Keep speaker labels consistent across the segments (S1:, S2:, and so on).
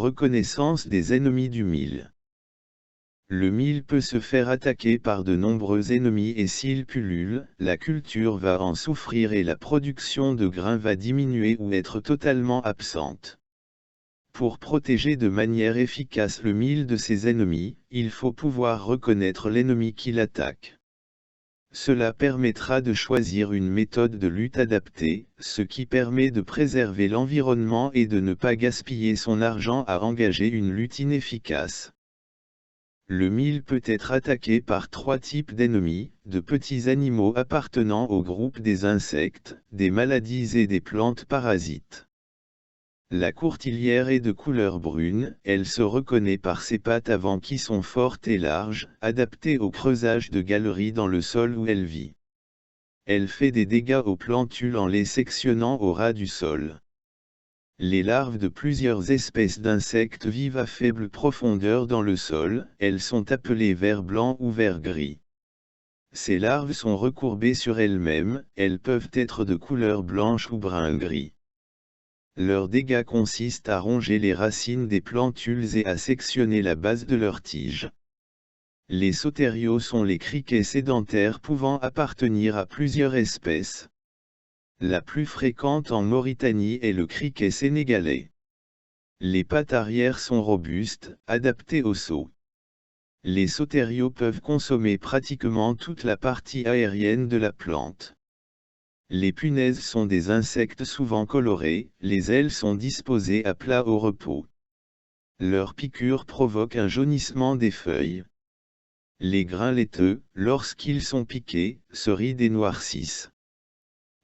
S1: reconnaissance des ennemis du mil. Le mil peut se faire attaquer par de nombreux ennemis et s'il pullule, la culture va en souffrir et la production de grains va diminuer ou être totalement absente. Pour protéger de manière efficace le mil de ses ennemis, il faut pouvoir reconnaître l'ennemi qui l'attaque. Cela permettra de choisir une méthode de lutte adaptée, ce qui permet de préserver l'environnement et de ne pas gaspiller son argent à engager une lutte inefficace. Le mil peut être attaqué par 3 types d'ennemis, de petits animaux appartenant au groupe des insectes, des maladies et des plantes parasites. La courtilière est de couleur brune, elle se reconnaît par ses pattes avant qui sont fortes et larges, adaptées au creusage de galeries dans le sol où elle vit. Elle fait des dégâts aux plantules en les sectionnant au ras du sol. Les larves de plusieurs espèces d'insectes vivent à faible profondeur dans le sol, elles sont appelées vers blanc ou vers gris. Ces larves sont recourbées sur elles-mêmes, elles peuvent être de couleur blanche ou brun-gris. Leurs dégâts consistent à ronger les racines des plantules et à sectionner la base de leurs tiges. Les sauteriaux sont les criquets sédentaires pouvant appartenir à plusieurs espèces. La plus fréquente en Mauritanie est le criquet sénégalais. Les pattes arrière sont robustes, adaptées au saut. Les sauteriaux peuvent consommer pratiquement toute la partie aérienne de la plante. Les punaises sont des insectes souvent colorés, les ailes sont disposées à plat au repos. Leur piqûre provoque un jaunissement des feuilles. Les grains laiteux, lorsqu'ils sont piqués, se rident et noircissent.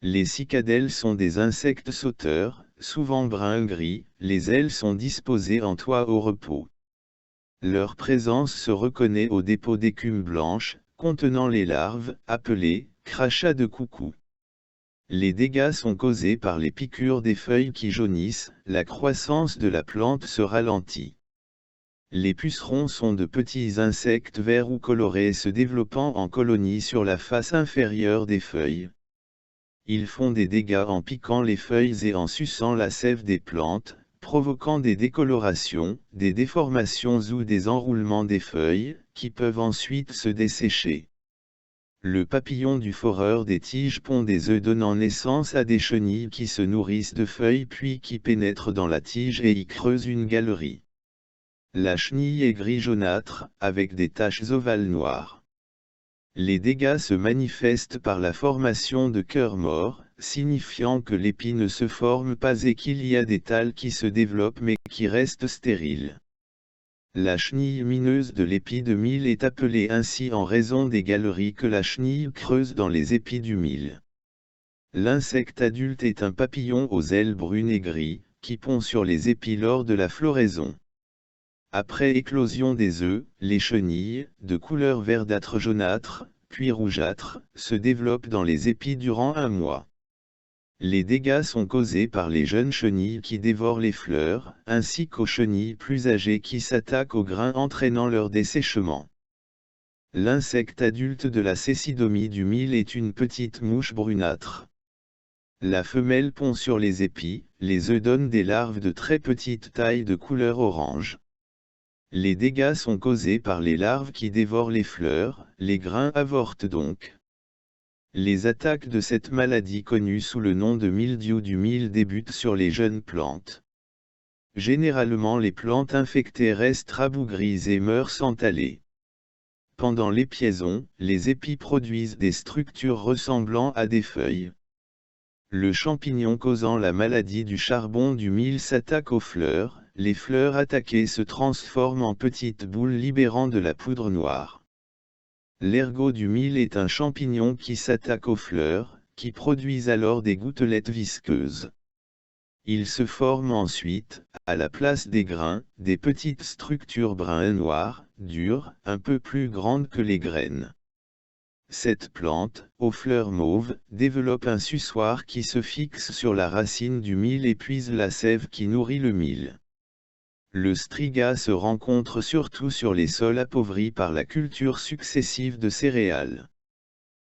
S1: Les cicadelles sont des insectes sauteurs, souvent brun-gris, les ailes sont disposées en toit au repos. Leur présence se reconnaît au dépôt d'écume blanche, contenant les larves, appelées crachats de coucou. Les dégâts sont causés par les piqûres des feuilles qui jaunissent, la croissance de la plante se ralentit. Les pucerons sont de petits insectes verts ou colorés se développant en colonies sur la face inférieure des feuilles. Ils font des dégâts en piquant les feuilles et en suçant la sève des plantes, provoquant des décolorations, des déformations ou des enroulements des feuilles, qui peuvent ensuite se dessécher. Le papillon du foreur des tiges pond des œufs donnant naissance à des chenilles qui se nourrissent de feuilles puis qui pénètrent dans la tige et y creusent une galerie. La chenille est gris jaunâtre, avec des taches ovales noires. Les dégâts se manifestent par la formation de cœurs morts, signifiant que l'épi ne se forme pas et qu'il y a des thalles qui se développent mais qui restent stériles. La chenille mineuse de l'épi de mil est appelée ainsi en raison des galeries que la chenille creuse dans les épis du mil. L'insecte adulte est un papillon aux ailes brunes et gris, qui pond sur les épis lors de la floraison. Après éclosion des œufs, les chenilles, de couleur verdâtre jaunâtre, puis rougeâtre, se développent dans les épis durant 1 mois. Les dégâts sont causés par les jeunes chenilles qui dévorent les fleurs, ainsi qu'aux chenilles plus âgées qui s'attaquent aux grains entraînant leur dessèchement. L'insecte adulte de la cécidomie du mil est une petite mouche brunâtre. La femelle pond sur les épis, les œufs donnent des larves de très petite taille de couleur orange. Les dégâts sont causés par les larves qui dévorent les fleurs, les grains avortent donc. Les attaques de cette maladie connue sous le nom de mildiou du mil débutent sur les jeunes plantes. Généralement les plantes infectées restent rabougries et meurent sans taler. Pendant l'épiaison, les épis produisent des structures ressemblant à des feuilles. Le champignon causant la maladie du charbon du mil s'attaque aux fleurs, les fleurs attaquées se transforment en petites boules libérant de la poudre noire. L'ergot du mil est un champignon qui s'attaque aux fleurs, qui produisent alors des gouttelettes visqueuses. Il se forme ensuite, à la place des grains, des petites structures brun-noires, dures, un peu plus grandes que les graines. Cette plante, aux fleurs mauves, développe un suçoir qui se fixe sur la racine du mil et puise la sève qui nourrit le mil. Le striga se rencontre surtout sur les sols appauvris par la culture successive de céréales.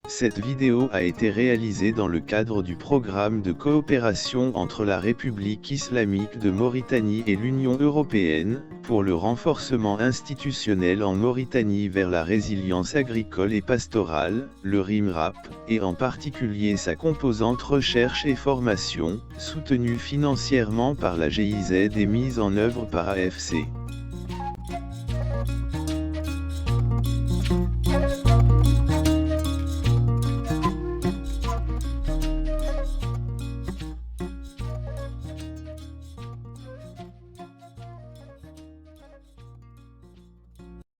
S1: Cette vidéo a été réalisée dans le cadre du programme de coopération entre la République islamique de Mauritanie et l'Union européenne, pour le renforcement institutionnel en Mauritanie vers la résilience agricole et pastorale, le RIMRAP, et en particulier sa composante recherche et formation, soutenue financièrement par la GIZ et mise en œuvre par AFC.